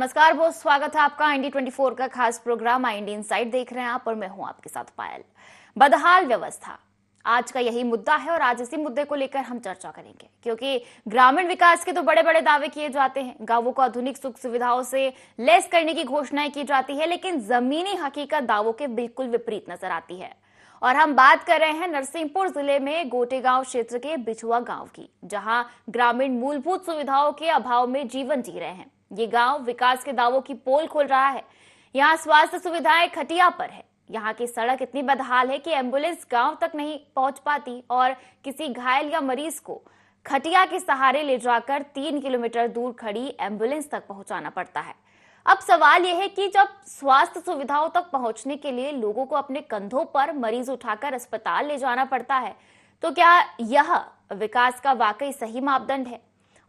नमस्कार, बहुत स्वागत है आपका इंडी 24 का खास प्रोग्राम इंडी इनसाइड देख रहे हैं आप और मैं हूं आपके साथ पायल। बदहाल व्यवस्था आज का यही मुद्दा है और आज इसी मुद्दे को लेकर हम चर्चा करेंगे, क्योंकि ग्रामीण विकास के तो बड़े बड़े दावे किए जाते हैं, गांवों को आधुनिक सुख सुविधाओं से लैस करने की घोषणाएं की जाती है, लेकिन जमीनी हकीकत दावों के बिल्कुल विपरीत नजर आती है। और हम बात कर रहे हैं नरसिंहपुर जिले में गोटेगांव क्षेत्र के बिछुआ गांव की, जहां ग्रामीण मूलभूत सुविधाओं के अभाव में जीवन जी रहे हैं। ये गांव विकास के दावों की पोल खोल रहा है। यहाँ स्वास्थ्य सुविधाएं खटिया पर है। यहाँ की सड़क इतनी बदहाल है कि एम्बुलेंस गांव तक नहीं पहुंच पाती और किसी घायल या मरीज को खटिया के सहारे ले जाकर 3 किलोमीटर दूर खड़ी एम्बुलेंस तक पहुंचाना पड़ता है। अब सवाल यह है कि जब स्वास्थ्य सुविधाओं तक पहुंचने के लिए लोगों को अपने कंधों पर मरीज उठाकर अस्पताल ले जाना पड़ता है, तो क्या यह विकास का वाकई सही मापदंड है?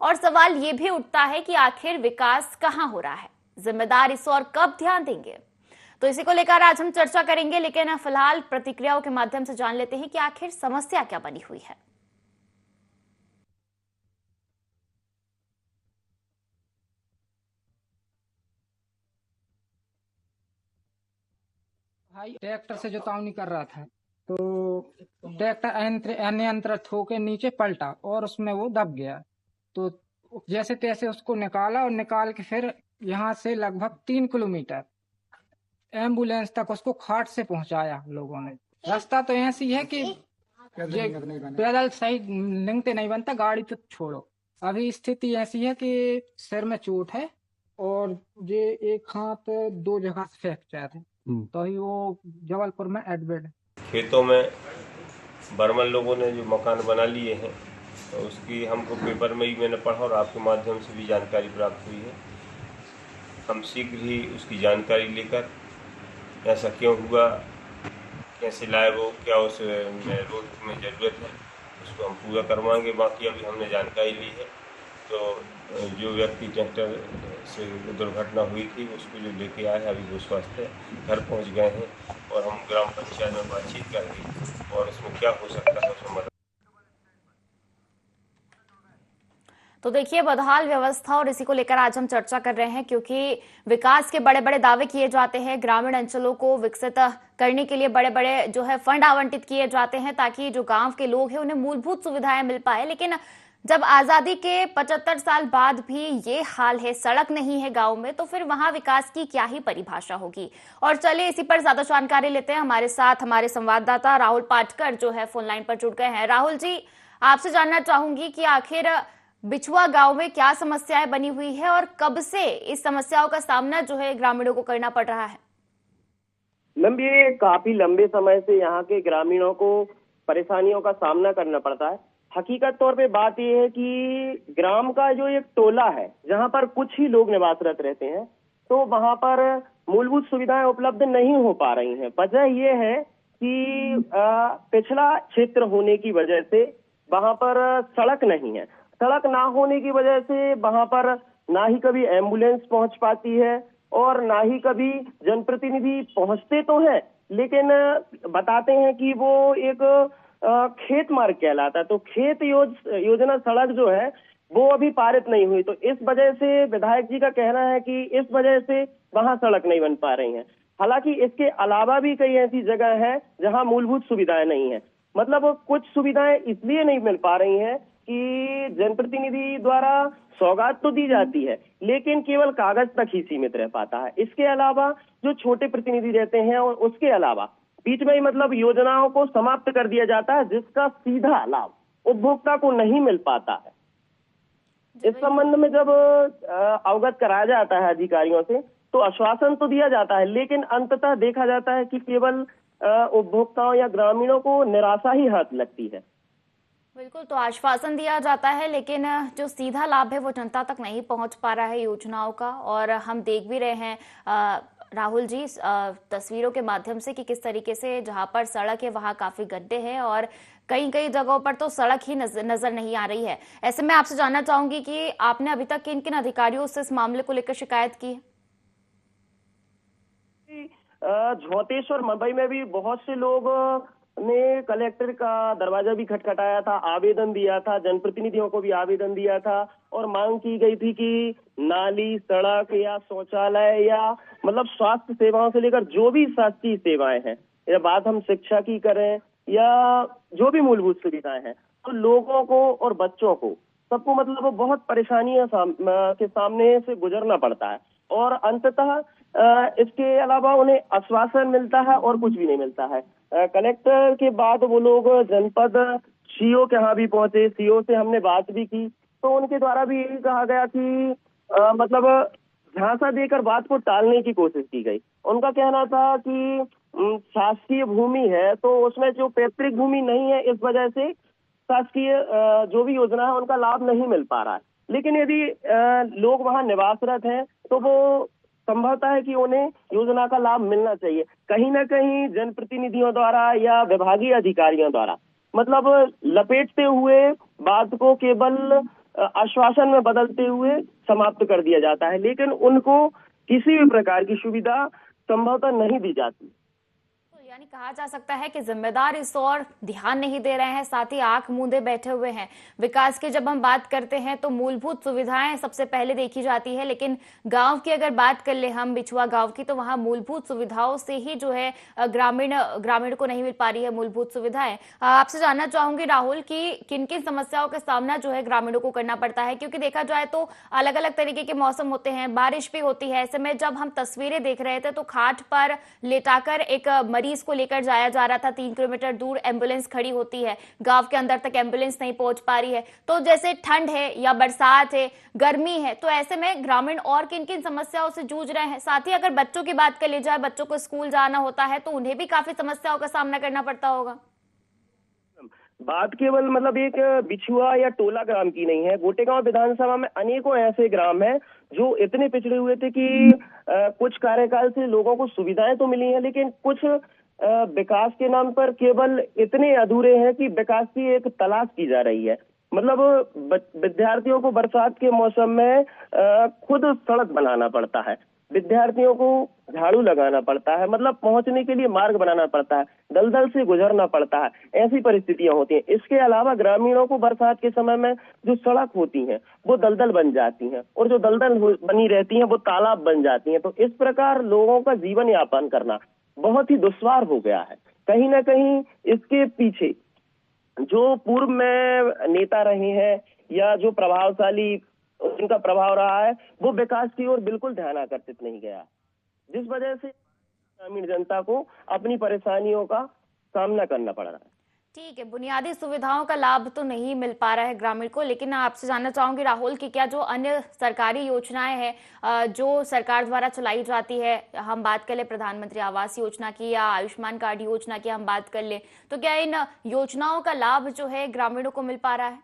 और सवाल ये भी उठता है कि आखिर विकास कहां हो रहा है, जिम्मेदार इस और कब ध्यान देंगे? तो इसी को लेकर आज हम चर्चा करेंगे, लेकिन फिलहाल प्रतिक्रियाओं के माध्यम से जान लेते हैं कि आखिर समस्या क्या बनी हुई है। भाई ट्रैक्टर से जुतावनी कर रहा था तो ट्रैक्टर अनियंत्रित होकर नीचे पलटा और उसमें वो दब गया। तो जैसे तैसे उसको निकाला और निकाल के फिर यहाँ से लगभग 3 किलोमीटर एम्बुलेंस तक उसको खाट से पहुंचाया हम लोगों ने। रास्ता तो ऐसी है कि ये पैदल सही निकलते नहीं बनता, गाड़ी तो छोड़ो। अभी स्थिति ऐसी है कि सिर में चोट है और ये एक हाथ 2 जगह से फ्रैक्चर है, तो ही वो जबलपुर में एडमिट है। खेतों में बर्मन लोगों ने जो मकान बना लिए हैं, तो उसकी हमको पेपर में ही मैंने पढ़ा और आपके माध्यम से भी जानकारी प्राप्त हुई है। हम शीघ्र ही उसकी जानकारी लेकर ऐसा क्यों हुआ, कैसे लाए वो, क्या उस रोड में ज़रूरत है, उसको हम पूरा करवाएंगे। बाकी अभी हमने जानकारी ली है, तो जो व्यक्ति ट्रैक्टर से दुर्घटना हुई थी उसको जो लेके आए हैं, अभी वो स्वस्थ है, घर पहुंच गए हैं और हम ग्राम पंचायत में बातचीत करेंगे और इसमें क्या हो सकता है उसमें मदद। तो देखिए, बदहाल व्यवस्था और इसी को लेकर आज हम चर्चा कर रहे हैं, क्योंकि विकास के बड़े बड़े दावे किए जाते हैं, ग्रामीण अंचलों को विकसित करने के लिए बड़े बड़े जो है फंड आवंटित किए जाते हैं ताकि जो गांव के लोग हैं उन्हें मूलभूत सुविधाएं मिल पाए। लेकिन जब आजादी के 75 साल बाद भी ये हाल है, सड़क नहीं है गांव में, तो फिर वहां विकास की क्या ही परिभाषा होगी। और चलिए इसी पर ज्यादा जानकारी लेते हैं। हमारे साथ हमारे संवाददाता राहुल पाटकर जो है फोन लाइन पर जुड़ गए हैं। राहुल जी, आपसे जानना चाहूंगी कि आखिर बिछुआ गांव में क्या समस्याएं बनी हुई है और कब से इस समस्याओं का सामना जो है ग्रामीणों को करना पड़ रहा है? मैम, ये काफी लंबे समय से यहाँ के ग्रामीणों को परेशानियों का सामना करना पड़ता है। हकीकत तौर पे बात यह है कि ग्राम का जो एक टोला है, जहाँ पर कुछ ही लोग निवासरत रहते हैं, तो वहाँ पर मूलभूत सुविधाएं उपलब्ध नहीं हो पा रही हैं। वजह यह है कि पिछड़ा क्षेत्र होने की वजह से वहाँ पर सड़क नहीं है। सड़क ना होने की वजह से वहां पर ना ही कभी एम्बुलेंस पहुंच पाती है और ना ही कभी जनप्रतिनिधि पहुंचते तो हैं, लेकिन बताते हैं कि वो एक खेत मार्ग कहलाता है। तो खेत योजना सड़क जो है वो अभी पारित नहीं हुई, तो इस वजह से विधायक जी का कहना है कि इस वजह से वहां सड़क नहीं बन पा रही है। हालांकि इसके अलावा भी कई ऐसी जगह है जहां मूलभूत सुविधाएं नहीं है। मतलब कुछ सुविधाएं इसलिए नहीं मिल पा रही हैं कि जनप्रतिनिधि द्वारा सौगात तो दी जाती है, लेकिन केवल कागज तक ही सीमित रह पाता है। इसके अलावा जो छोटे प्रतिनिधि रहते हैं और उसके अलावा बीच में ही मतलब योजनाओं को समाप्त कर दिया जाता है, जिसका सीधा लाभ उपभोक्ता को नहीं मिल पाता है। इस संबंध में जब अवगत कराया जाता है अधिकारियों से, तो आश्वासन तो दिया जाता है, लेकिन अंततः देखा जाता है कि केवल उपभोक्ताओं या ग्रामीणों को निराशा ही हाथ लगती है। बिल्कुल, तो आश्वासन दिया जाता है, लेकिन जो सीधा लाभ है वो जनता तक नहीं पहुंच पा रहा है योजनाओं का। और हम देख भी रहे हैं राहुल जी तस्वीरों के माध्यम से कि किस तरीके से जहां पर सड़क है वहां काफी गड्ढे हैं और कई कई जगहों पर तो सड़क ही नजर नहीं आ रही है। ऐसे में आपसे जानना चाहूंगी कि आपने अभी तक किन किन अधिकारियों से इस मामले को लेकर शिकायत की है? झोतेश्वर मुंबई में भी बहुत से लोग ने कलेक्टर का दरवाजा भी खटखटाया था, आवेदन दिया था, जनप्रतिनिधियों को भी आवेदन दिया था और मांग की गई थी कि नाली, सड़क या शौचालय या मतलब स्वास्थ्य सेवाओं से लेकर जो भी शासकीय सेवाएं हैं, या बात हम शिक्षा की करें या जो भी मूलभूत सुविधाएं हैं, तो लोगों को और बच्चों को सबको मतलब बहुत परेशानियों के सामने से गुजरना पड़ता है और अंततः इसके अलावा उन्हें आश्वासन मिलता है और कुछ भी नहीं मिलता है। कलेक्टर के बाद वो लोग जनपद सीओ के यहाँ भी पहुंचे, सीओ से हमने बात भी की, तो उनके द्वारा भी यही कहा गया कि मतलब झांसा देकर बात को टालने की कोशिश की गई। उनका कहना था कि शासकीय भूमि है तो उसमें जो पैतृक भूमि नहीं है, इस वजह से शासकीय जो भी योजना है उनका लाभ नहीं मिल पा रहा है। लेकिन यदि लोग वहां निवासरत हैं तो वो संभवतः है कि उन्हें योजना का लाभ मिलना चाहिए। कहीं ना कहीं जनप्रतिनिधियों द्वारा या विभागीय अधिकारियों द्वारा मतलब लपेटते हुए बात को केवल आश्वासन में बदलते हुए समाप्त कर दिया जाता है, लेकिन उनको किसी भी प्रकार की सुविधा संभवतः नहीं दी जाती। यानी कहा जा सकता है कि जिम्मेदार इस ओर ध्यान नहीं दे रहे हैं, साथ ही आंख मूंदे बैठे हुए हैं। विकास की जब हम बात करते हैं तो मूलभूत सुविधाएं सबसे पहले देखी जाती है, लेकिन गांव की अगर बात कर ले हम, बिछुआ गांव की, तो वहां मूलभूत सुविधाओं से ही जो है ग्रामीण को नहीं मिल पा रही है मूलभूत सुविधाएं। आपसे जानना चाहूंगी राहुल कि किन किन समस्याओं का सामना जो है ग्रामीणों को करना पड़ता है, क्योंकि देखा जाए तो अलग अलग तरीके के मौसम होते हैं, बारिश भी होती है। ऐसे में जब हम तस्वीरें देख रहे थे तो खाट पर लेटाकर एक मरीज को लेकर जाया जा रहा था, 3 किलोमीटर दूर एम्बुलेंस खड़ी होती है, गांव के अंदर तक एम्बुलेंस नहीं पहुंच पा रही है। तो जैसे ठंड है या बरसात है, गर्मी है, तो ऐसे में ग्रामीण और किन किन समस्याओं से जूझ रहे हैं। साथ ही अगर बच्चों की बात कर ली जाए, बच्चों को स्कूल जाना होता है तो उन्हें भी काफी समस्याओं का सामना करना पड़ता होगा। बात केवल मतलब एक बिछुआ या टोला ग्राम की नहीं है। गोटेगांव विधानसभा में अनेकों ऐसे ग्राम हैं जो इतने पिछड़े हुए थे कि कुछ कार्यकाल से लोगों को सुविधाएं तो मिली हैं, लेकिन कुछ विकास के नाम पर केवल इतने अधूरे हैं कि विकास की एक तलाश की जा रही है। मतलब विद्यार्थियों को बरसात के मौसम में खुद सड़क बनाना पड़ता है, विद्यार्थियों को झाड़ू लगाना पड़ता है, मतलब पहुंचने के लिए मार्ग बनाना पड़ता है, दलदल से गुजरना पड़ता है, ऐसी परिस्थितियां होती हैं। इसके अलावा ग्रामीणों को बरसात के समय में जो सड़क होती हैं वो दलदल बन जाती हैं और जो दलदल बनी रहती हैं वो तालाब बन जाती हैं। तो इस प्रकार लोगों का जीवन यापन करना बहुत ही दुश्वार हो गया है। कहीं ना कहीं इसके पीछे जो पूर्व में नेता रहे हैं या जो प्रभावशाली उनका प्रभाव रहा है, वो विकास की ओर बिल्कुल ध्यान आकर्षित नहीं गया, जिस वजह से ग्रामीण जनता को अपनी परेशानियों का सामना करना पड़ रहा है। ठीक है, बुनियादी सुविधाओं का लाभ तो नहीं मिल पा रहा है ग्रामीण को, लेकिन आपसे जानना चाहूंगी राहुल कि क्या जो अन्य सरकारी योजनाएं हैं जो सरकार द्वारा चलाई जाती है, हम बात कर ले प्रधानमंत्री आवास योजना की या आयुष्मान कार्ड योजना की हम बात कर ले, तो क्या इन योजनाओं का लाभ जो है ग्रामीणों को मिल पा रहा है?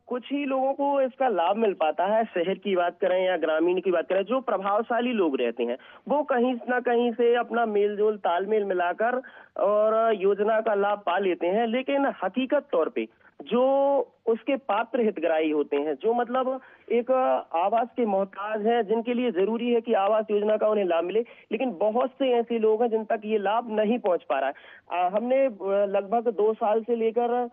कुछ ही लोगों को इसका लाभ मिल पाता है। शहर की बात करें या ग्रामीण की बात करें, जो प्रभावशाली लोग रहते हैं वो कहीं ना कहीं से अपना मेलजोल तालमेल मिलाकर और योजना का लाभ पा लेते हैं, लेकिन हकीकत तौर पे जो उसके पात्र हितग्राही होते हैं, जो मतलब एक आवास के मोहताज हैं, जिनके लिए जरूरी है कि आवास योजना का उन्हें लाभ मिले, लेकिन बहुत से ऐसे लोग हैं जिन तक ये लाभ नहीं पहुंच पा रहा है। हमने लगभग 2 साल से लेकर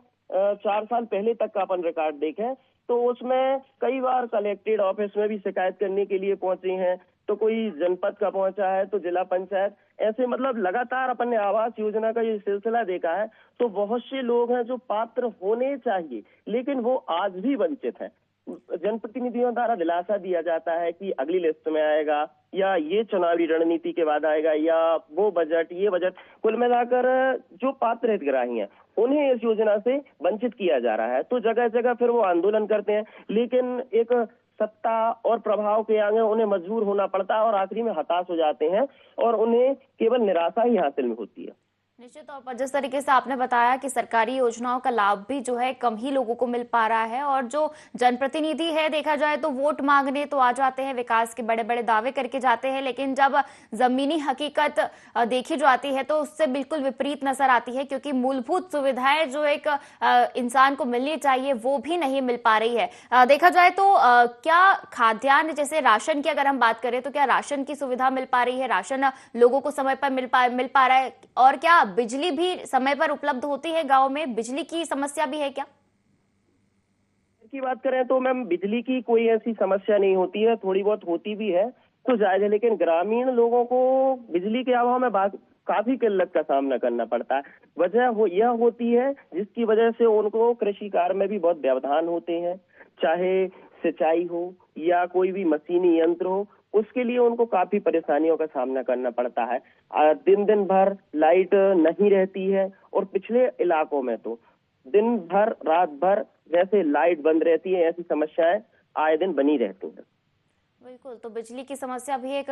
4 साल पहले तक का अपन रिकॉर्ड देखें तो उसमें कई बार कलेक्टेड ऑफिस में भी शिकायत करने के लिए पहुंचे हैं, तो कोई जनपद का पहुंचा है तो जिला पंचायत, ऐसे मतलब लगातार अपन ने आवास योजना का ये सिलसिला देखा है। तो बहुत से लोग हैं जो पात्र होने चाहिए लेकिन वो आज भी वंचित हैं। जनप्रतिनिधियों द्वारा दिलासा दिया जाता है कि अगली लिस्ट में आएगा या ये चुनावी रणनीति के बाद आएगा या वो बजट, ये बजट, कुल मिलाकर जो पात्र हितग्राही हैं उन्हें इस योजना से वंचित किया जा रहा है। तो जगह जगह फिर वो आंदोलन करते हैं, लेकिन एक सत्ता और प्रभाव के आगे उन्हें मजबूर होना पड़ता है और आखिरी में हताश हो जाते हैं और उन्हें केवल निराशा ही हासिल में होती है। निश्चित तौर पर जिस तरीके से आपने बताया कि सरकारी योजनाओं का लाभ भी जो है कम ही लोगों को मिल पा रहा है और जो जनप्रतिनिधि है देखा जाए तो वोट मांगने तो आ जाते हैं, विकास के बड़े बड़े दावे करके जाते हैं, लेकिन जब जमीनी हकीकत देखी जाती है तो उससे बिल्कुल विपरीत नजर आती है, क्योंकि मूलभूत सुविधाएं जो एक इंसान को मिलनी चाहिए वो भी नहीं मिल पा रही है। देखा जाए तो क्या खाद्यान्न जैसे राशन की अगर हम बात करें तो क्या राशन की सुविधा मिल पा रही है, राशन लोगों को समय पर मिल पा रहा है, और क्या बिजली भी समय पर उपलब्ध होती है गांव में? बिजली की समस्या भी है क्या? की बात करें तो मैम बिजली की कोई ऐसी समस्या नहीं होती है, थोड़ी बहुत होती भी है तो जायज है, लेकिन ग्रामीण लोगों को बिजली के अभाव में काफी किल्लत का सामना करना पड़ता है। वजह यह होती है जिसकी वजह से उनको कृषि कार्य में भी बहुत व्यवधान होते हैं, चाहे सिंचाई हो या कोई भी मशीनी यंत्र हो, उसके लिए उनको काफी परेशानियों का सामना करना पड़ता है। दिन दिन भर लाइट नहीं रहती है और पिछले इलाकों में तो दिन भर रात भर जैसे लाइट बंद रहती है, ऐसी समस्याएं आए दिन बनी रहती हैं। बिल्कुल, तो बिजली की समस्या भी एक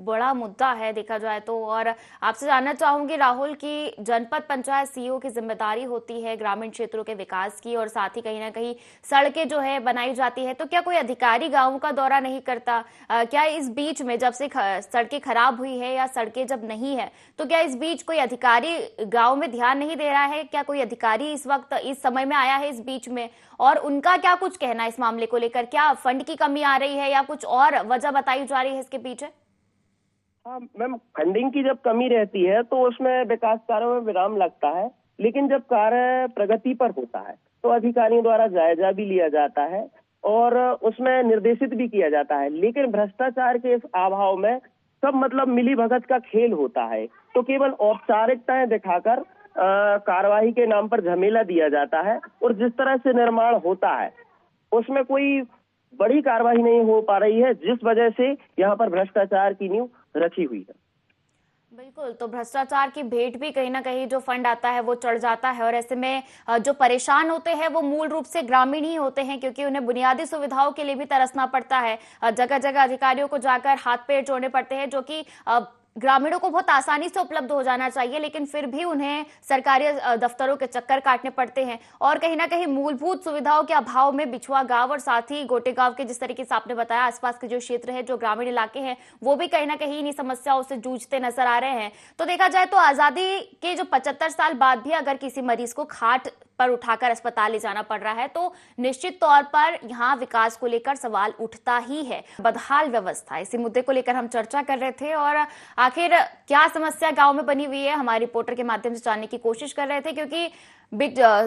बड़ा मुद्दा है देखा जाए तो। और आपसे जानना चाहूंगी राहुल कि जनपद पंचायत सीईओ की जिम्मेदारी होती है ग्रामीण क्षेत्रों के विकास की, और साथ ही कहीं ना कहीं सड़कें जो है बनाई जाती है, तो क्या कोई अधिकारी गांव का दौरा नहीं करता? क्या इस बीच में जब से सड़कें खराब हुई है या सड़कें जब नहीं है, तो क्या इस बीच कोई अधिकारी गाँव में ध्यान नहीं दे रहा है? क्या कोई अधिकारी इस वक्त इस समय में आया है इस बीच में, और उनका क्या कुछ कहना है इस मामले को लेकर? क्या फंड की कमी आ रही है या कुछ और वजह बताई जा रही है इसके पीछे? हाँ मैम, फंडिंग की जब कमी रहती है तो उसमें विकास कार्यों में विराम लगता है, लेकिन जब कार्य प्रगति पर होता है तो अधिकारियों द्वारा जायजा भी लिया जाता है और उसमें निर्देशित भी किया जाता है। लेकिन भ्रष्टाचार के इस अभाव में सब मतलब मिली भगत का खेल होता है, तो केवल औपचारिकताएं दिखाकर कार्रवाई के नाम पर झमेला दिया जाता है और जिस तरह से निर्माण होता है उसमें कोई बड़ी कार्रवाई नहीं हो पा रही है, जिस वजह से यहाँ पर भ्रष्टाचार की नींव रखी हुई है। बिल्कुल, तो भ्रष्टाचार की भेंट भी कहीं ना कहीं जो फंड आता है वो चढ़ जाता है, और ऐसे में जो परेशान होते हैं वो मूल रूप से ग्रामीण ही होते हैं, क्योंकि उन्हें बुनियादी सुविधाओं के लिए भी तरसना पड़ता है। जगह जगह अधिकारियों को जाकर हाथ पैर जोड़ने पड़ते हैं, जो कि ग्रामीणों को बहुत आसानी से उपलब्ध हो जाना चाहिए, लेकिन फिर भी उन्हें सरकारी दफ्तरों के चक्कर काटने पड़ते हैं। और कहीं ना कहीं मूलभूत सुविधाओं के अभाव में बिछुआ गांव और साथ ही गोटे गांव के जिस तरीके से आपने बताया आसपास के जो क्षेत्र है, जो ग्रामीण इलाके हैं, वो भी कहीं ना कहीं इन्हीं समस्याओं से जूझते नजर आ रहे हैं। तो देखा जाए तो आजादी के जो 75 साल बाद भी अगर किसी मरीज को खाट पर उठाकर अस्पताल ले जाना पड़ रहा है, तो निश्चित तौर पर यहाँ विकास को लेकर सवाल उठता ही है। बदहाल व्यवस्था, इसी मुद्दे को लेकर हम चर्चा कर रहे थे, और आखिर क्या समस्या गांव में बनी हुई है हमारे रिपोर्टर के माध्यम से जानने की कोशिश कर रहे थे, क्योंकि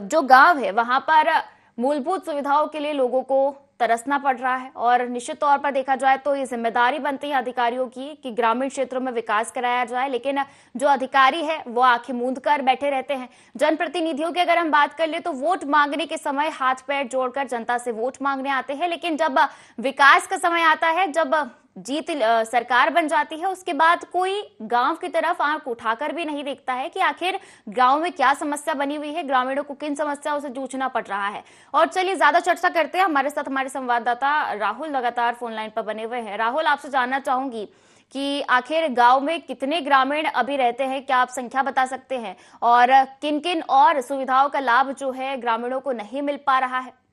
जो गांव है वहां पर मूलभूत सुविधाओं के लिए लोगों को तरसना पड़ रहा है, और निश्चित तौर पर देखा जाए तो ये जिम्मेदारी बनती है अधिकारियों की कि ग्रामीण क्षेत्रों में विकास कराया जाए, लेकिन जो अधिकारी है वो आंखें मूंद कर बैठे रहते हैं। जनप्रतिनिधियों की अगर हम बात कर ले तो वोट मांगने के समय हाथ पैर जोड़कर जनता से वोट मांगने आते हैं, लेकिन जब विकास का समय आता है, जब जीत सरकार बन जाती है, उसके बाद कोई गांव की तरफ आंख उठाकर भी नहीं देखता है कि आखिर गांव में क्या समस्या बनी हुई है, ग्रामीणों को किन समस्याओं से जूझना पड़ रहा है। और चलिए ज्यादा चर्चा करते हैं, हमारे साथ हमारे संवाददाता राहुल लगातार फोन लाइन पर बने हुए हैं। राहुल, आपसे जानना चाहूंगी कि आखिर गांव में कितने ग्रामीण अभी रहते हैं, क्या आप संख्या बता सकते हैं, और किन किन और सुविधाओं का लाभ जो है ग्रामीणों को नहीं मिल पा रहा है?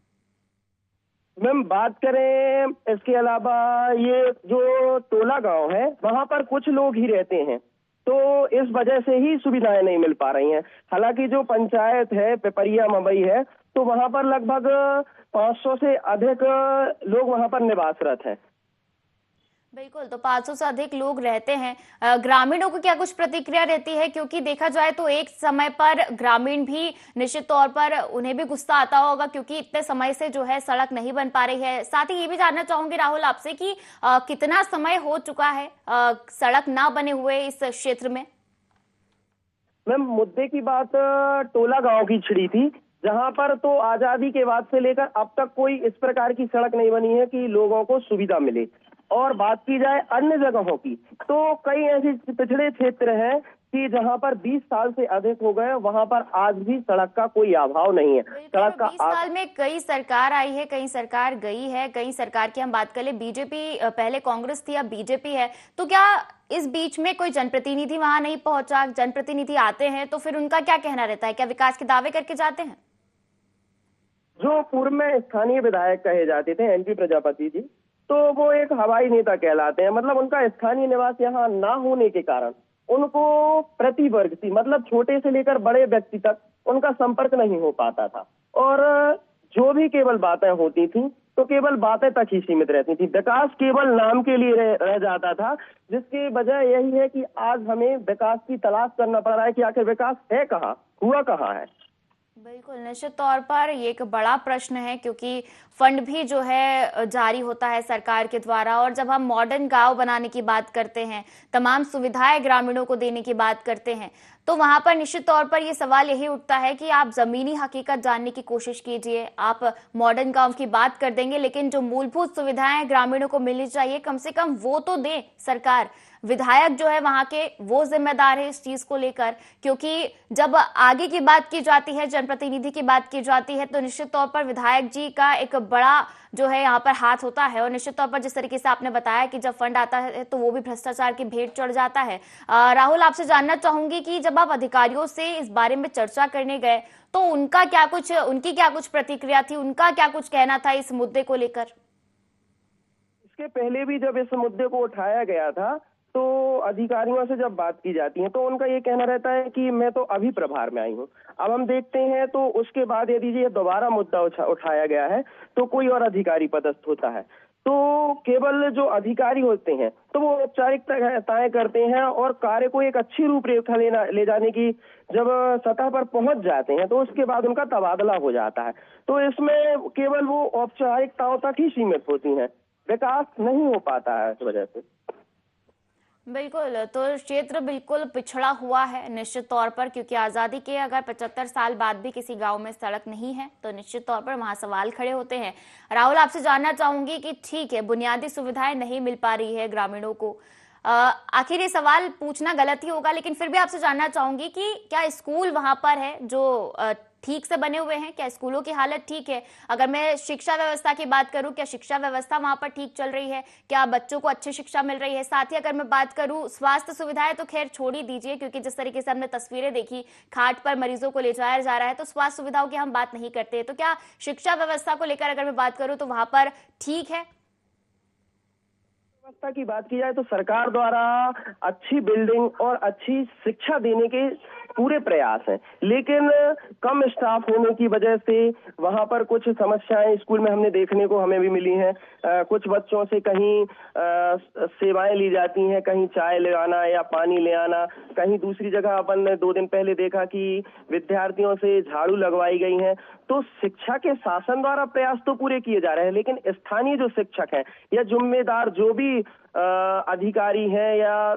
मैम बात करें इसके अलावा, ये जो टोला गांव है वहां पर कुछ लोग ही रहते हैं, तो इस वजह से ही सुविधाएं नहीं मिल पा रही हैं। हालांकि जो पंचायत है पिपरिया मवई है, तो वहां पर लगभग 500 से अधिक लोग वहां पर निवासरत हैं। बिल्कुल, तो 500 से अधिक लोग रहते हैं। ग्रामीणों को क्या कुछ प्रतिक्रिया रहती है? क्योंकि देखा जाए तो एक समय पर ग्रामीण भी निश्चित तौर पर उन्हें भी गुस्सा आता होगा, क्योंकि इतने समय से जो है सड़क नहीं बन पा रही है। साथ ही ये भी जानना चाहूंगी राहुल आपसे कि कितना समय हो चुका है सड़क ना बने हुए इस क्षेत्र में? मैम मुद्दे की बात टोला गांव की छिड़ी थी, जहां पर तो आजादी के बाद से लेकर अब तक कोई इस प्रकार की सड़क नहीं बनी है कि लोगों को सुविधा मिले। और बात की जाए अन्य जगहों की, तो कई ऐसे पिछड़े क्षेत्र हैं कि जहां पर 20 साल से अधिक हो गए, वहां पर आज भी सड़क का कोई अभाव नहीं है। सड़क का 20 साल में कई सरकार आई है, कई सरकार गई है, कई सरकार की हम बात कर ले, बीजेपी पहले कांग्रेस थी, अब बीजेपी है, तो क्या इस बीच में कोई जनप्रतिनिधि वहां नहीं पहुंचा? जनप्रतिनिधि आते हैं तो फिर उनका क्या कहना रहता है? क्या विकास के दावे करके जाते हैं? जो पूर्व में स्थानीय विधायक कहे जाते थे एनपी प्रजापति जी, तो वो एक हवाई नेता कहलाते हैं। मतलब उनका स्थानीय निवास यहाँ ना होने के कारण उनको प्रति वर्ग थी, मतलब छोटे से लेकर बड़े व्यक्ति तक उनका संपर्क नहीं हो पाता था, और जो भी केवल बातें होती थी तो केवल बातें तक ही सीमित रहती थी, विकास केवल नाम के लिए रह जाता था, जिसकी वजह यही है कि आज हमें विकास की तलाश करना पड़ रहा है कि आखिर विकास है कहाँ, हुआ कहाँ है। बिल्कुल, निश्चित तौर पर ये एक बड़ा प्रश्न है, क्योंकि फंड भी जो है जारी होता है सरकार के द्वारा, और जब हम मॉडर्न गांव बनाने की बात करते हैं, तमाम सुविधाएं ग्रामीणों को देने की बात करते हैं, तो वहां पर निश्चित तौर पर ये सवाल यही उठता है कि आप जमीनी हकीकत जानने की कोशिश कीजिए। आप मॉडर्न गांव की बात कर देंगे, लेकिन जो मूलभूत सुविधाएं ग्रामीणों को मिलनी चाहिए, कम से कम वो तो दे सरकार। विधायक जो है वहां के, वो जिम्मेदार है इस चीज को लेकर, क्योंकि जब आगे की बात की जाती है, जनप्रतिनिधि की बात की जाती है, तो निश्चित तौर पर विधायक जी का एक बड़ा जो है यहाँ पर हाथ होता है। और निश्चित तौर पर जिस तरीके से आपने बताया कि जब फंड आता है तो वो भी भ्रष्टाचार की भेंट चढ़ जाता है। राहुल, आपसे जानना चाहूंगी कि जब आप अधिकारियों से इस बारे में चर्चा करने गए तो उनकी क्या कुछ प्रतिक्रिया थी, उनका क्या कुछ कहना था इस मुद्दे को लेकर? इसके पहले भी जब इस मुद्दे को उठाया गया था तो अधिकारियों से जब बात की जाती है तो उनका ये कहना रहता है कि मैं तो अभी प्रभार में आई हूँ। अब हम देखते हैं तो उसके बाद यदि ये दोबारा मुद्दा उठाया गया है तो कोई और अधिकारी पदस्थ होता है, तो केवल जो अधिकारी होते हैं तो वो औपचारिकताएं करते हैं और कार्य को एक अच्छी रूपरेखा ले जाने की जब सतह पर पहुंच जाते हैं तो उसके बाद उनका तबादला हो जाता है। तो इसमें केवल वो औपचारिकताओं तक ही सीमित होती हैं, विकास नहीं हो पाता है इस वजह से। बिल्कुल, तो क्षेत्र बिल्कुल पिछड़ा हुआ है निश्चित तौर पर, क्योंकि आज़ादी के अगर 75 साल बाद भी किसी गांव में सड़क नहीं है तो निश्चित तौर पर वहां सवाल खड़े होते हैं। राहुल, आपसे जानना चाहूंगी कि ठीक है, बुनियादी सुविधाएं नहीं मिल पा रही है ग्रामीणों को, आखिर ये सवाल पूछना गलत ही होगा, लेकिन फिर भी आपसे जानना चाहूंगी कि क्या स्कूल वहां पर है जो ठीक से बने हुए हैं? क्या स्कूलों की हालत ठीक है? अगर मैं शिक्षा व्यवस्था की बात करूं, क्या शिक्षा व्यवस्था वहां पर ठीक चल रही है? क्या बच्चों को अच्छी शिक्षा मिल रही है? साथ ही अगर मैं बात करूं स्वास्थ्य सुविधाएं, तो खैर छोड़ ही दीजिए, क्योंकि जिस तरीके से हमने तस्वीरें देखी, खाट पर मरीजों को ले जाया जा रहा है, तो स्वास्थ्य सुविधाओं की हम बात नहीं करते। तो क्या शिक्षा व्यवस्था को लेकर अगर मैं बात करूं तो वहां पर ठीक है? व्यवस्था की बात की जाए तो सरकार द्वारा अच्छी बिल्डिंग और अच्छी शिक्षा देने के पूरे प्रयास हैं, लेकिन कम स्टाफ होने की वजह से वहां पर कुछ समस्याएं स्कूल में हमें भी मिली हैं। कुछ बच्चों से कहीं सेवाएं ली जाती हैं, कहीं चाय ले आना या पानी ले आना, कहीं दूसरी जगह अपन ने 2 दिन पहले देखा कि विद्यार्थियों से झाड़ू लगवाई गई हैं। तो शिक्षा के शासन द्वारा प्रयास तो पूरे किए जा रहे हैं, लेकिन स्थानीय जो शिक्षक हैं या जिम्मेदार जो भी अधिकारी हैं या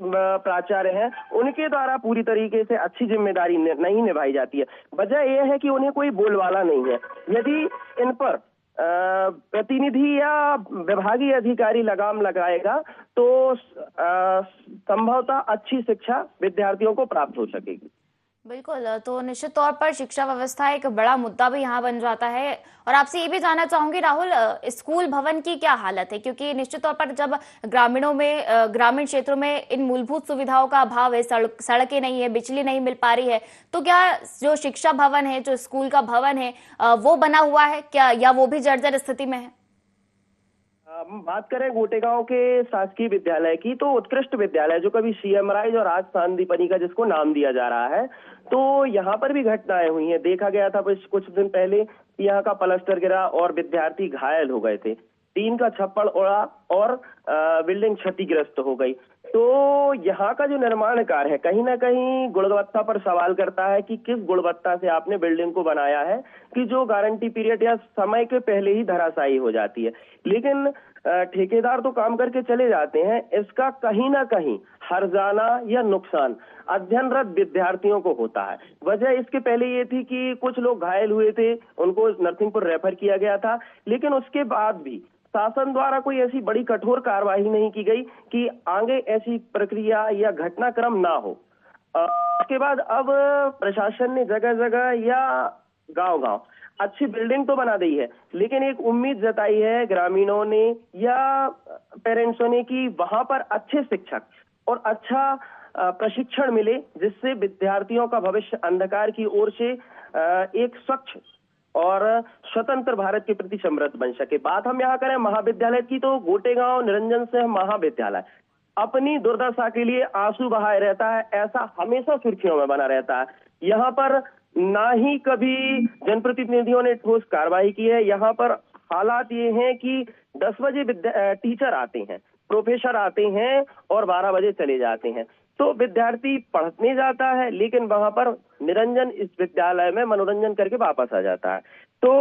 प्राचार्य हैं, उनके द्वारा पूरी तरीके से अच्छी जिम्मेदारी नहीं निभाई जाती है। वजह यह है कि उन्हें कोई बोलबाला नहीं है। यदि इन पर प्रतिनिधि या विभागीय अधिकारी लगाम लगाएगा तो संभवतः अच्छी शिक्षा विद्यार्थियों को प्राप्त हो सकेगी। बिल्कुल, तो निश्चित तौर पर शिक्षा व्यवस्था एक बड़ा मुद्दा भी यहाँ बन जाता है। और आपसे ये भी जानना चाहूंगी राहुल, स्कूल भवन की क्या हालत है? क्योंकि निश्चित तौर पर जब ग्रामीण क्षेत्रों में इन मूलभूत सुविधाओं का अभाव है, सड़कें नहीं है, बिजली नहीं मिल पा रही है, तो क्या जो शिक्षा भवन है, जो स्कूल का भवन है, वो बना हुआ है क्या, या वो भी जर्जर स्थिति में है? बात करें गोटेगांव के शासकीय विद्यालय की, तो उत्कृष्ट विद्यालय जो कभी सीएम राइज और आज सांदीपनी का जिसको नाम दिया जा रहा है, तो यहाँ पर भी घटनाएं हुई हैं। देखा गया था कुछ दिन पहले यहाँ का प्लास्टर गिरा और विद्यार्थी घायल हो गए थे, टीन का छप्पड़ उड़ा और बिल्डिंग क्षतिग्रस्त हो गई। तो यहाँ का जो निर्माण कार्य है कहीं ना कहीं गुणवत्ता पर सवाल करता है कि किस गुणवत्ता से आपने बिल्डिंग को बनाया है, कि जो गारंटी पीरियड या समय के पहले ही धराशायी हो जाती है। लेकिन ठेकेदार तो काम करके चले जाते हैं, इसका कहीं ना कहीं हर्जाना या नुकसान अध्ययनरत विद्यार्थियों को होता है। वजह इसके पहले ये थी कि कुछ लोग घायल हुए थे, उनको नरसिंहपुर रेफर किया गया था, लेकिन उसके बाद भी शासन द्वारा कोई ऐसी बड़ी कठोर कार्रवाई नहीं की गई कि आगे ऐसी प्रक्रिया या घटनाक्रम ना हो। उसके बाद अब प्रशासन ने जगह जगह या गांव-गांव अच्छी बिल्डिंग तो बना दी है, लेकिन एक उम्मीद जताई है ग्रामीणों ने या पेरेंट्सों ने कि वहां पर अच्छे शिक्षक और अच्छा प्रशिक्षण मिले, जिससे विद्यार्थियों का भविष्य अंधकार की ओर से एक स्वच्छ और स्वतंत्र भारत के प्रति समृद्ध बन सके। बात हम यहाँ करें महाविद्यालय की, तो गोटेगांव निरंजन सिंह महाविद्यालय अपनी दुर्दशा के लिए आंसू बहाए रहता है, ऐसा हमेशा सुर्खियों में बना रहता है। यहाँ पर ना ही कभी जनप्रतिनिधियों ने ठोस कार्रवाई की है, यहाँ पर हालात ये हैं कि 10 बजे टीचर आते हैं, प्रोफेसर आते हैं और 12 बजे चले जाते हैं। तो विद्यार्थी पढ़ने जाता है लेकिन वहां पर निरंजन इस विद्यालय में मनोरंजन करके वापस आ जाता है। तो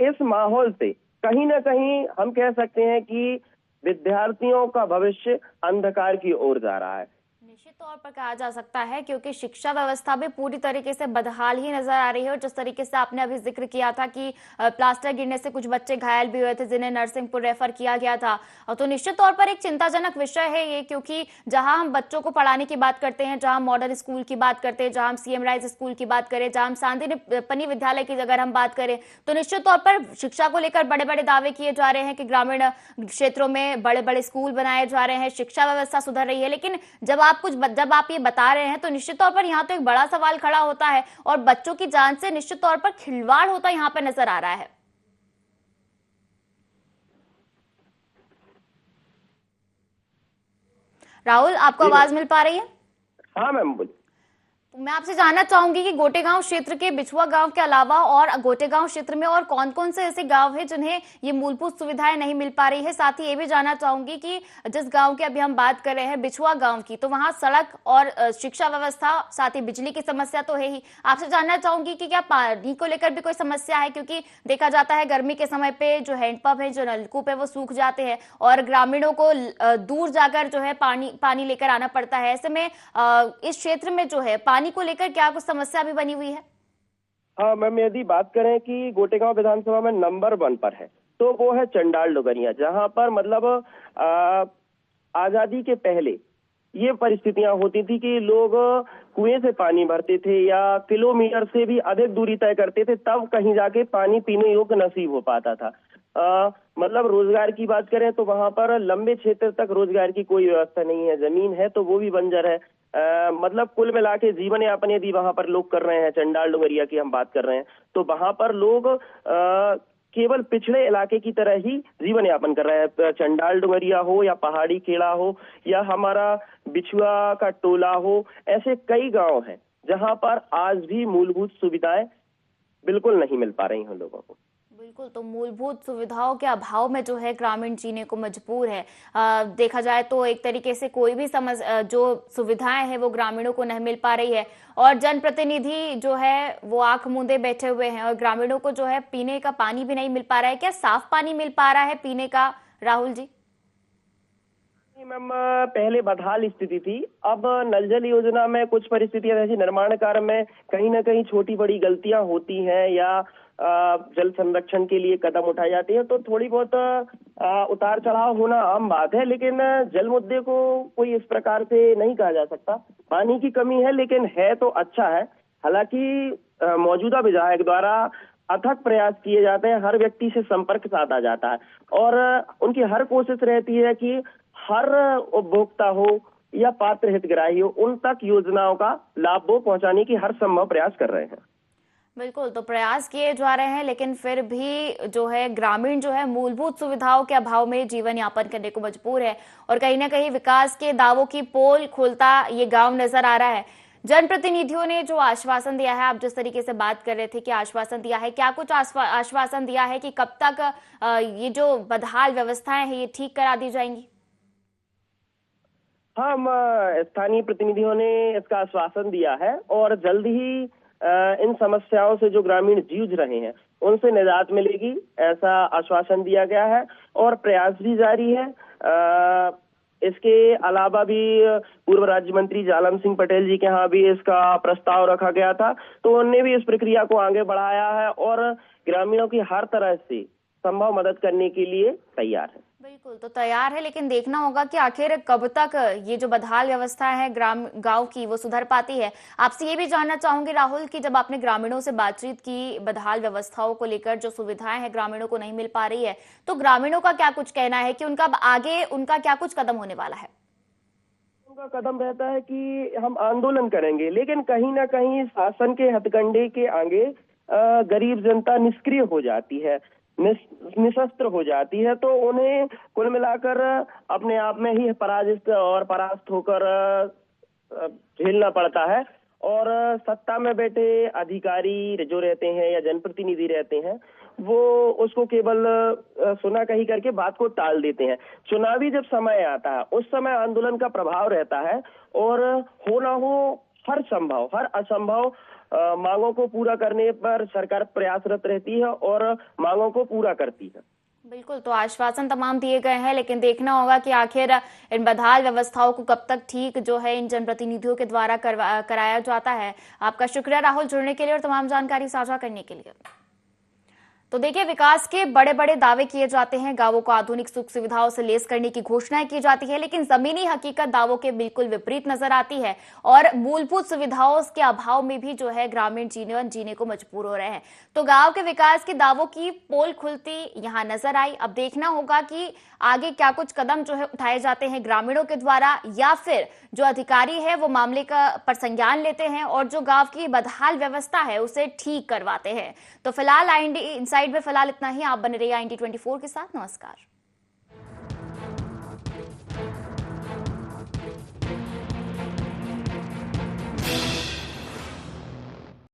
इस माहौल से कहीं ना कहीं हम कह सकते हैं कि विद्यार्थियों का भविष्य अंधकार की ओर जा रहा है। निश्चित तौर पर कहा जा सकता है, क्योंकि शिक्षा व्यवस्था भी पूरी तरीके से बदहाल ही नजर आ रही है। और जिस तरीके से आपने अभी जिक्र किया था कि प्लास्टर गिरने से कुछ बच्चे घायल भी हुए थे जिन्हें नरसिंहपुर रेफर किया गया था, तो निश्चित तौर पर एक चिंताजनक विषय है ये, क्योंकि जहां हम बच्चों को पढ़ाने की बात करते हैं, जहां मॉडर्न स्कूल की बात करते हैं, जहां हम सीएम राइज स्कूल की बात करें, जहां हम शांतिनिकेतन विद्यालय की अगर हम बात करें, तो निश्चित तौर पर शिक्षा को लेकर बड़े बड़े दावे किए जा रहे हैं कि ग्रामीण क्षेत्रों में बड़े बड़े स्कूल बनाए जा रहे हैं, शिक्षा व्यवस्था सुधर रही है। लेकिन जब आप ये बता रहे हैं तो निश्चित तौर पर यहाँ तो एक बड़ा सवाल खड़ा होता है और बच्चों की जान से निश्चित तौर पर खिलवाड़ होता यहाँ पे नजर आ रहा है। राहुल, आपको आवाज मिल पा रही है? हाँ मैम, बोलिए। तो मैं आपसे जानना चाहूंगी कि गोटेगांव क्षेत्र के बिछुआ गांव के अलावा और गोटेगांव क्षेत्र में और कौन कौन से ऐसे गांव हैं जिन्हें ये मूलभूत सुविधाएं नहीं मिल पा रही है। साथ ही ये भी जानना चाहूंगी कि जिस गांव की अभी हम बात कर रहे हैं, बिछुआ गांव की, तो वहां सड़क और शिक्षा व्यवस्था, साथ ही बिजली की समस्या तो है ही। आपसे जानना चाहूंगी कि क्या पानी को लेकर भी कोई समस्या है, क्योंकि देखा जाता है गर्मी के समय पे जो हैंडपंप है, जो नलकूप है, वो सूख जाते हैं और ग्रामीणों को दूर जाकर जो है पानी लेकर आना पड़ता है। ऐसे में इस क्षेत्र में जो है पानी को लेकर क्या कुछ समस्या भी बनी हुई है? हाँ मैम, यदि बात करें कि गोटेगांव विधानसभा में नंबर 1 पर है तो वो है चंडाल डोगरिया, जहां पर मतलब आजादी के पहले ये परिस्थितियां होती थी कि लोग कुएं से पानी भरते थे या किलोमीटर से भी अधिक दूरी तय करते थे, तब कहीं जाके पानी पीने योग्य नसीब हो पाता था। मतलब रोजगार की बात करें तो वहां पर लंबे क्षेत्र तक रोजगार की कोई व्यवस्था नहीं है, जमीन है तो वो भी बंजर है। मतलब कुल मिला के जीवन यापन यदि वहां पर लोग कर रहे हैं, चंडाल डोगरिया की हम बात कर रहे हैं, तो वहां पर लोग केवल पिछड़े इलाके की तरह ही जीवन यापन कर रहे हैं। चंडाल डोगरिया हो या पहाड़ी खेड़ा हो या हमारा बिछुआ का टोला हो, ऐसे कई गांव हैं जहां पर आज भी मूलभूत सुविधाएं बिल्कुल नहीं मिल पा रही हैं लोगों को। बिल्कुल, तो मूलभूत सुविधाओं के अभाव में जो है ग्रामीण जीने को मजबूर है। देखा जाए तो एक तरीके से कोई भी जो सुविधाएं हैं वो ग्रामीणों को नहीं मिल पा रही है और जनप्रतिनिधि जो है वो आंख मूंदे बैठे हुए हैं और ग्रामीणों को जो है पीने का पानी भी नहीं मिल पा रहा है। क्या साफ पानी मिल पा रहा है पीने का, राहुल जी? मैम, पहले बदहाल स्थिति थी, अब नल जल योजना में कुछ परिस्थितियां ऐसी निर्माण कार्य में कहीं ना कहीं छोटी बड़ी गलतियां होती हैं या जल संरक्षण के लिए कदम उठाए जाते हैं, तो थोड़ी बहुत उतार चढ़ाव होना आम बात है। लेकिन जल मुद्दे को कोई इस प्रकार से नहीं कहा जा सकता। पानी की कमी है लेकिन है तो अच्छा है। हालांकि मौजूदा विधायक द्वारा अथक प्रयास किए जाते हैं, हर व्यक्ति से संपर्क साधा जाता है और उनकी हर कोशिश रहती है कि हर उपभोक्ता हो या पात्र हितग्राही हो, उन तक योजनाओं का लाभ वो पहुंचाने की हर संभव प्रयास कर रहे हैं। बिल्कुल, तो प्रयास किए जा रहे हैं लेकिन फिर भी जो है ग्रामीण जो है मूलभूत सुविधाओं के अभाव में जीवन यापन करने को मजबूर है और कहीं ना कहीं विकास के दावों की पोल खोलता ये गांव नजर आ रहा है। जनप्रतिनिधियों ने जो आश्वासन दिया है, आप जिस तरीके से बात कर रहे थे कि आश्वासन दिया है, क्या कुछ आश्वासन दिया है कि कब तक ये जो बदहाल व्यवस्थाएं हैं ये ठीक करा दी जाएंगी? हाँ, स्थानीय प्रतिनिधियों ने इसका आश्वासन दिया है और जल्द ही इन समस्याओं से जो ग्रामीण जूझ रहे हैं उनसे निजात मिलेगी, ऐसा आश्वासन दिया गया है और प्रयास भी जारी है। इसके अलावा भी पूर्व राज्य मंत्री जालम सिंह पटेल जी के यहाँ भी इसका प्रस्ताव रखा गया था, तो उन्होंने भी इस प्रक्रिया को आगे बढ़ाया है और ग्रामीणों की हर तरह से संभव मदद करने के लिए तैयार है। बिल्कुल, तो तैयार है लेकिन देखना होगा कि आखिर कब तक ये जो बदहाल व्यवस्था है गांव की वो सुधर पाती है। आपसे ये भी जानना चाहूंगी राहुल कि जब आपने ग्रामीणों से बातचीत की बदहाल व्यवस्थाओं को लेकर, जो सुविधाएं हैं ग्रामीणों को नहीं मिल पा रही है, तो ग्रामीणों का क्या कुछ कहना है कि उनका आगे उनका क्या कुछ कदम होने वाला है? उनका कदम रहता है कि हम आंदोलन करेंगे, लेकिन कहीं ना कहीं शासन के हथकंडे के आगे गरीब जनता निष्क्रिय हो जाती है, निशस्त्र हो जाती है, तो उन्हें कुल मिलाकर अपने आप में ही पराजित और परास्त होकर झेलना पड़ता है और सत्ता में बैठे अधिकारी जो रहते हैं या जनप्रतिनिधि रहते हैं वो उसको केवल सुना कही करके बात को टाल देते हैं। चुनावी जब समय आता है उस समय आंदोलन का प्रभाव रहता है और हो ना हो हर संभव हर असंभव मांगों को पूरा करने पर सरकार प्रयासरत रहती है और मांगों को पूरा करती है। बिल्कुल, तो आश्वासन तमाम दिए गए हैं, लेकिन देखना होगा कि आखिर इन बदहाल व्यवस्थाओं को कब तक ठीक जो है इन जनप्रतिनिधियों के द्वारा कराया जाता है। आपका शुक्रिया राहुल जुड़ने के लिए और तमाम जानकारी साझा करने के लिए। तो देखिए, विकास के बड़े बड़े दावे किए जाते हैं, गांवों को आधुनिक सुख सुविधाओं से लेस करने की घोषणाएं की जाती है, लेकिन जमीनी हकीकत दावों के बिल्कुल विपरीत नजर आती है और मूलभूत सुविधाओं के अभाव में भी जो है ग्रामीण जीवन जीने को मजबूर हो रहे हैं। तो गांव के विकास के दावों की पोल खुलती यहां नजर आई। अब देखना होगा कि आगे क्या कुछ कदम जो है उठाए जाते हैं ग्रामीणों के द्वारा, या फिर जो अधिकारी है वो मामले का पर संज्ञान लेते हैं और जो गांव की बदहाल व्यवस्था है उसे ठीक करवाते हैं। तो फिलहाल IND इनसाइड में फिलहाल इतना ही। आप बने रहिए IND 24 के साथ। नमस्कार।